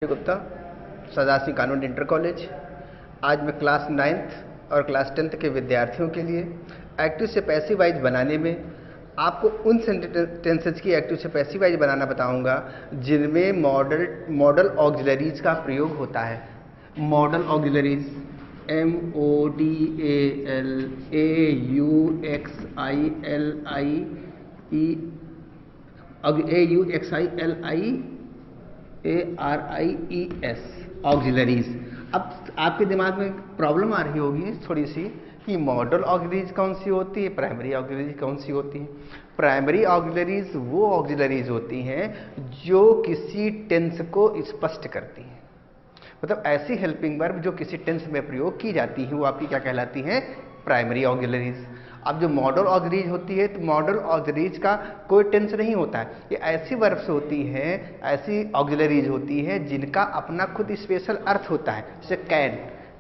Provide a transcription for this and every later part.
गुप्ता, सदाशिव कानून inter college. आज मैं क्लास 9th और क्लास 10th के विद्यार्थियों के लिए एक्टिव से पैसिव वाइज बनाने में आपको उन सेंटेंसेज की एक्टिव से पैसिव वाइज बनाना बताऊंगा जिनमें मॉडल ऑक्सिलरीज का प्रयोग होता है। Model auxiliaries MODALAUXILIES auxiliaries. अब आपके दिमाग में प्रॉब्लम आ रही होगी थोड़ी सी कि मॉडल ऑक्सिलरीज कौन सी होती है, प्राइमरी ऑक्सिलरीज कौन सी होती है। प्राइमरी ऑक्सिलरीज वो ऑक्सिलरीज होती हैं जो किसी टेंस को स्पष्ट करती हैं, मतलब ऐसी हेल्पिंग वर्ब जो किसी टेंस में प्रयोग की जाती है वो आपकी क्या कहलाती हैं, प्राइमरी ऑक्सिलरीज। अब जो मॉडल ऑक्सिलरीज होती है तो मॉडल ऑक्सिलरीज का कोई टेंस नहीं होता है, ये ऐसी वर्ब्स होती हैं, ऐसी ऑक्सिलरीज होती हैं जिनका अपना खुद स्पेशल अर्थ होता है। जैसे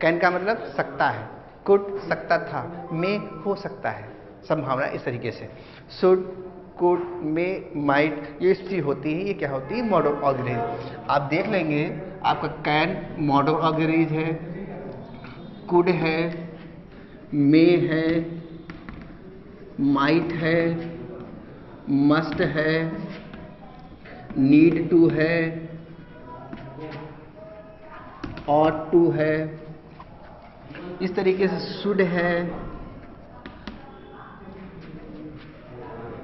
कैन का मतलब सकता है, कुड सकता था, मे हो सकता है, संभावना इस तरीके से। शुड, कुड, मे, माइट ये चीज होती है, ये क्या होती है, मॉडल ऑक्सिलरीज। आप देख लेंगे आपका कैन मॉडल ऑक्सिलरीज है, कुड है, मे है, माइट है, मस्ट है, नीड टू है, ऑट टू है, इस तरीके से शुड है,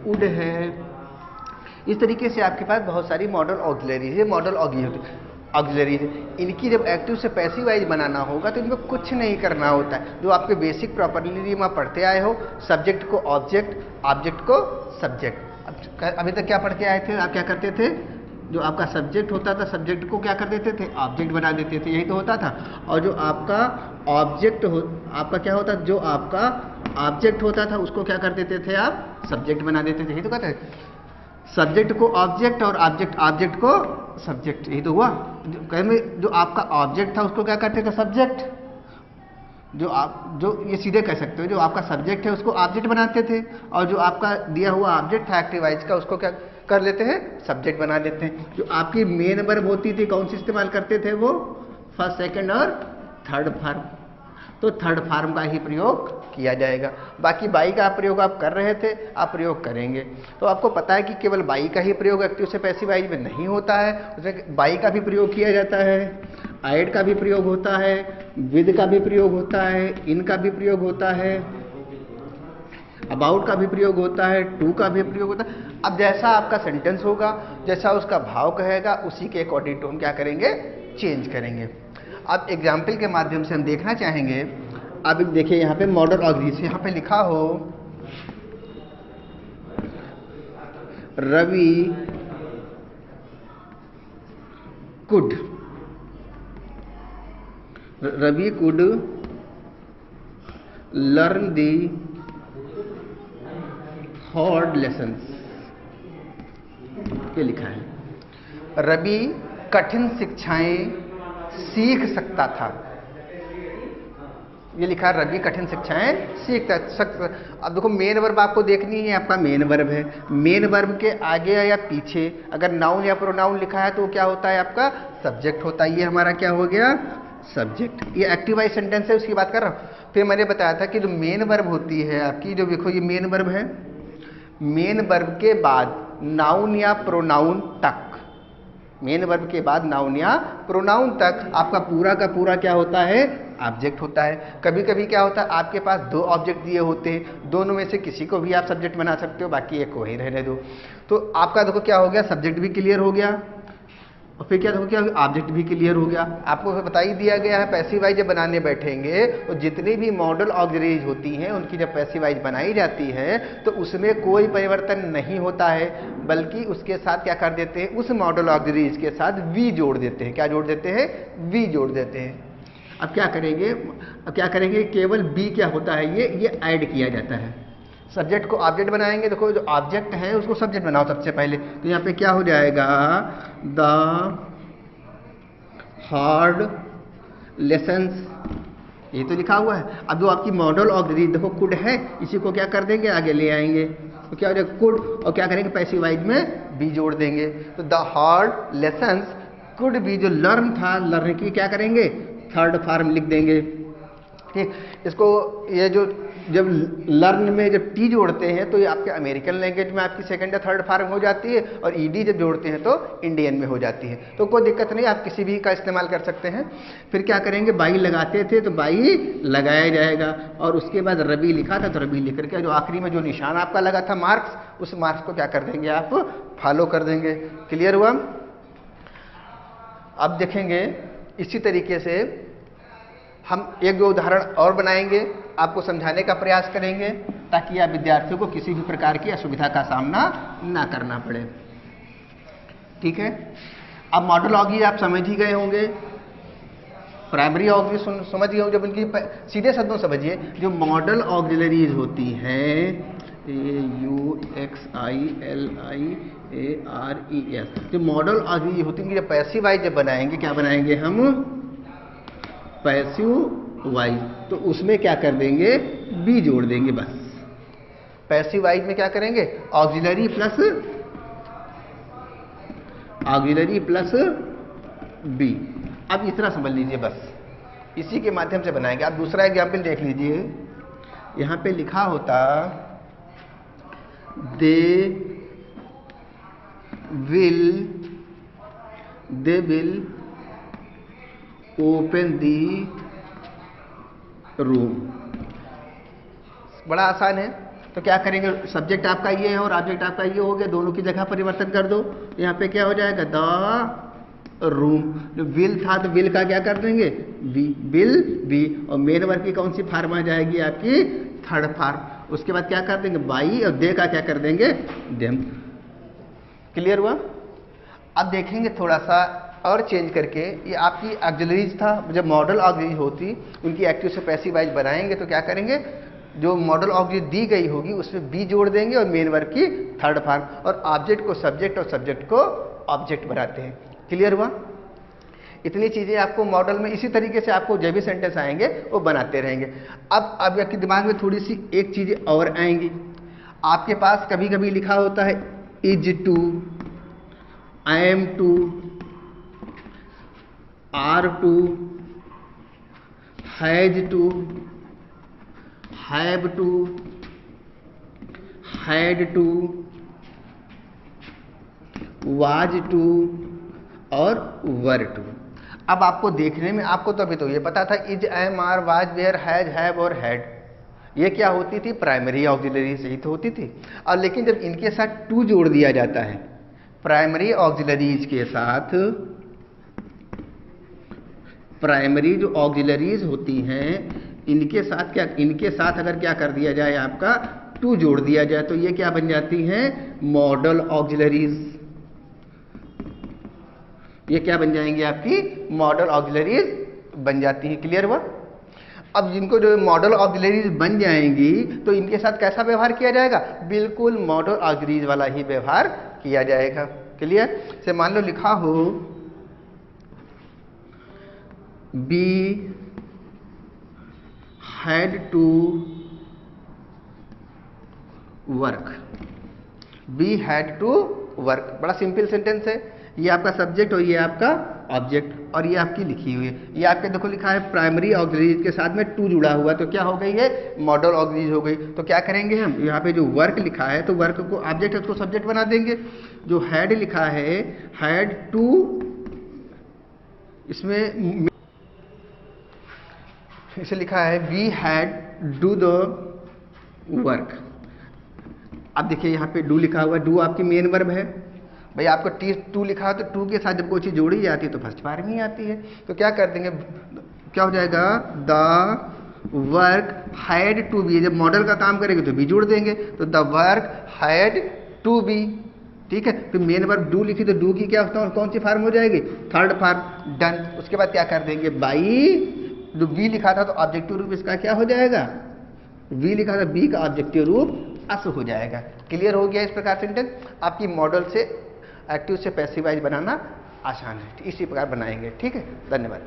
वुड है। इस तरीके से आपके पास बहुत सारी मॉडल ऑक्सिलरीज है, मॉडल ऑक्सिलरीज। इनकी जब एक्टिव से पैसिव वाइज बनाना होगा तो इनको कुछ नहीं करना होता है, जो आपके बेसिक प्रॉपर्टी में पढ़ते आए हो, सब्जेक्ट को ऑब्जेक्ट, ऑब्जेक्ट को सब्जेक्ट। अभी तक क्या पढ़ के आए थे, आप क्या करते थे, जो आपका सब्जेक्ट होता था सब्जेक्ट को क्या कर देते थे, ऑब्जेक्ट बना देते थे, यही तो होता था। और जो आपका ऑब्जेक्ट आपका क्या होता, जो आपका ऑब्जेक्ट होता था उसको क्या कर देते थे, आप सब्जेक्ट बना देते थे, यही तो कहते थे। सब्जेक्ट को ऑब्जेक्ट और ऑब्जेक्ट को सब्जेक्ट, यही तो हुआ। जो आपका ऑब्जेक्ट था उसको क्या करते थे, सब्जेक्ट। जो ये सीधे कह सकते हो, जो आपका सब्जेक्ट है उसको ऑब्जेक्ट बनाते थे, और जो आपका दिया हुआ ऑब्जेक्ट था एक्टिव वाइज का उसको क्या कर लेते हैं, सब्जेक्ट बना देते हैं। जो आपकी मेन वर्ब होती थी कौन सी इस्तेमाल करते थे, वो फर्स्ट, सेकंड और थर्ड फॉर्म। तो थर्ड फॉर्म का ही प्रयोग किया जाएगा। बाकी बाई का प्रयोग आप कर रहे थे, आप प्रयोग करेंगे। तो आपको पता है कि केवल बाई का ही प्रयोग एक्टिव से पैसिव वाइज में नहीं होता है, उसमें बाई का भी प्रयोग किया जाता है, आइड का भी प्रयोग होता है, विद का भी प्रयोग होता है, इन का भी प्रयोग होता है, अबाउट का भी प्रयोग होता है, टू का भी प्रयोग होता है। अब जैसा आपका सेंटेंस होगा, जैसा उसका भाव कहेगा, उसी के अकॉर्डिंग टू हम क्या करेंगे, चेंज करेंगे। अब एग्जाम्पल के माध्यम से हम देखना चाहेंगे। अब देखिए यहाँ पे मॉडल ऑक्सिलरीज, यहाँ पे लिखा हो Ravi could learn the hard lessons, ये लिखा है। रवि कठिन शिक्षाएं सीख सकता था, ये लिखा है, रवि कठिन शिक्षाएं सीखता सकता। अब देखो मेन वर्ब आपको देखनी है, आपका मेन वर्ब है। मेन वर्ब के आगे या पीछे अगर नाउन या प्रोनाउन लिखा है तो क्या होता है, आपका सब्जेक्ट होता है। ये हमारा क्या हो गया, सब्जेक्ट। ये एक्टिव वाइज सेंटेंस है, उसकी बात कर रहा हूँ। फिर मैंने बताया था कि जो मेन वर्ब होती है आपकी, जो देखो ये मेन वर्ब है, मेन वर्ब के बाद नाउन या प्रोनाउन तक, मेन वर्ब के बाद नाउन या प्रोनाउन तक आपका पूरा का पूरा क्या होता है, ऑब्जेक्ट होता है। कभी कभी क्या होता है, आपके पास दो ऑब्जेक्ट दिए होते हैं, दोनों में से किसी को भी आप सब्जेक्ट बना सकते हो, बाकी एक को ही रहने दो। तो आपका देखो क्या हो गया, सब्जेक्ट भी क्लियर हो गया, और फिर क्या देखो क्या ऑब्जेक्ट भी क्लियर हो गया। आपको बता ही दिया गया है पैसिव वाइज जब बनाने बैठेंगे तो जितनी भी मॉडल ऑक्सिलरीज होती हैं उनकी जब पैसिव वाइज बनाई जाती है तो उसमें कोई परिवर्तन नहीं होता है, बल्कि उसके साथ क्या कर देते हैं, उस मॉडल ऑक्सिलरीज के साथ वी जोड़ देते हैं। क्या जोड़ देते हैं, वी जोड़ देते हैं। अब क्या करेंगे, केवल बी क्या होता है, ये ऐड किया जाता है। सब्जेक्ट को ऑब्जेक्ट बनाएंगे, देखो जो ऑब्जेक्ट है उसको सब्जेक्ट बनाओ सबसे पहले। तो यहाँ पे क्या हो जाएगा, द हार्ड लेसन्स, ये तो लिखा हुआ है। अब जो आपकी मॉडल ऑक्सिलरी देखो कुड है, इसी को क्या कर देंगे, आगे ले आएंगे। तो क्या हो जाएगा, कुड, और क्या करेंगे, पैसिव वाइज में बी जोड़ देंगे। तो the hard lessons could be जो लर्न था, लर्न की क्या करेंगे, थर्ड फॉर्म लिख देंगे। ठीक, इसको ये जो जब लर्न में जब टी जोड़ते हैं तो ये आपके अमेरिकन लैंग्वेज में आपकी सेकंड या थर्ड फॉर्म हो जाती है, और ईडी जब जोड़ते हैं तो इंडियन में हो जाती है। तो कोई दिक्कत नहीं, आप किसी भी का इस्तेमाल कर सकते हैं। फिर क्या करेंगे, बाई लगाते थे तो बाई लगाया जाएगा, और उसके बाद रबी लिखा था तो रबी लिख करके जो आखिरी में जो निशान आपका लगा था मार्क्स, उस मार्क्स को क्या कर देंगे आप, फॉलो कर देंगे। क्लियर हुआ? अब देखेंगे इसी तरीके से हम एक दो उदाहरण और बनाएंगे, आपको समझाने का प्रयास करेंगे ताकि आप विद्यार्थियों को किसी भी प्रकार की असुविधा का सामना ना करना पड़े। ठीक है, अब मॉडल ऑग्जिलरी आप समझ ही गए होंगे, प्राइमरी ऑग्जिलरी समझ गए होंगे। जब उनकी सीधे शब्दों समझिए, जो मॉडल ऑग्जिलरीज होती हैं AUXILIARES, जो मॉडल ऑग्जिलरी होती है, जब पैसिव वाइज जब बनाएंगे, क्या बनाएंगे हम, पैसिव वाइज, तो उसमें क्या कर देंगे, बी जोड़ देंगे बस। पैसिव वाइज में क्या करेंगे, ऑग्जिलरी प्लस बी। अब इतना समझ लीजिए बस, इसी के माध्यम से बनाएंगे। आप दूसरा एग्जाम्पल देख लीजिए, यहां पे लिखा होता they will open the room. बड़ा आसान है। तो क्या करेंगे, सब्जेक्ट आपका ये है और ऑब्जेक्ट आपका ये हो गया, दोनों की जगह परिवर्तन कर दो। यहाँ पे क्या हो जाएगा, द रूम। जो विल था तो विल का क्या कर देंगे, बी, विल बी, और मेन वर्ब की कौन सी फॉर्म आ जाएगी आपकी, थर्ड फॉर्म। उसके बाद क्या कर देंगे, बाई, और दे का क्या कर देंगे, देम। क्लियर हुआ? अब देखेंगे थोड़ा सा और चेंज करके, ये आपकी ऑग्जिलरीज था, जब मॉडल ऑग्जिलरी होती उनकी एक्टिव से पैसिव वाइज बनाएंगे तो क्या करेंगे, जो मॉडल ऑग्जिलरी दी गई होगी उसमें बी जोड़ देंगे और मेन वर्ब की थर्ड फॉर्म, और ऑब्जेक्ट को सब्जेक्ट और सब्जेक्ट को ऑब्जेक्ट बनाते हैं। क्लियर हुआ? इतनी चीजें आपको मॉडल में इसी तरीके से आपको जो भी सेंटेंस आएंगे वो बनाते रहेंगे। अब आपके दिमाग में थोड़ी सी एक चीज और आएंगी, आपके पास कभी कभी लिखा होता है is to, I am to, are to, has to, have to, had to, was to और वर टू। अब आपको देखने में, आपको तो अभी तो ये पता था is, am, are, was, were, has, have और हैड, ये क्या होती थी, प्राइमरी ऑग्जिलरी से ही तो होती थी। और लेकिन जब इनके साथ टू जोड़ दिया जाता है, प्राइमरी ऑग्जिलरीज के साथ, प्राइमरी जो ऑग्जिलरीज होती हैं इनके साथ क्या, इनके साथ अगर क्या कर दिया जाए, आपका टू जोड़ दिया जाए, तो ये क्या बन जाती हैं, मॉडल ऑग्जिलरीज। ये क्या बन जाएंगी, आपकी मॉडल ऑग्जिलरीज बन जाती हैं। क्लियर हुआ? अब जिनको जो मॉडल ऑग्जिलरीज बन जाएंगी तो इनके साथ कैसा व्यवहार किया जाएगा, बिल्कुल मॉडल ऑग्जिलरीज वाला ही व्यवहार किया जाएगा। क्लियर? से मान लो लिखा हो we had to work, we had to work. बड़ा सिंपल सेंटेंस है। ये आपका सब्जेक्ट और ये आपका ऑब्जेक्ट, और ये आपकी लिखी हुई है। ये आपके देखो लिखा है प्राइमरी ऑग्जिलरीज के साथ में टू जुड़ा हुआ, तो क्या हो गई है, मॉडल ऑग्जिलरीज हो गई। तो क्या करेंगे हम, यहाँ पे जो वर्क लिखा है तो वर्क को ऑब्जेक्ट है, उसको सब्जेक्ट बना देंगे। जो हैड लिखा है, हैड टू, इसमें इसे लिखा है we had do the work. अब देखिए यहाँ पे डू लिखा हुआ है, डू आपकी मेन वर्ब है। भाई आपको टी टू लिखा है तो टू के साथ जब कोई चीज जोड़ी जाती है तो फर्स्ट फॉर्म ही आती है। तो क्या कर देंगे, क्या हो जाएगा, the work had to be. जब मॉडल का काम करेंगे तो बी जोड़ देंगे, तो the work had to be. ठीक है, तो मेन वर्ब डू लिखी तो डू की क्या होता है, कौन सी फॉर्म हो जाएगी, थर्ड फॉर्म। डन। उसके बाद क्या कर देंगे, बाई, जो बी लिखा था तो ऑब्जेक्टिव रूप इसका क्या हो जाएगा, वी लिखा था, बी का ऑब्जेक्टिव रूप अस हो जाएगा। क्लियर हो गया? इस प्रकार सेंटेंस आपकी मॉडल से एक्टिव से पैसिव वाइज बनाना आसान है। इसी प्रकार बनाएंगे। ठीक है, धन्यवाद।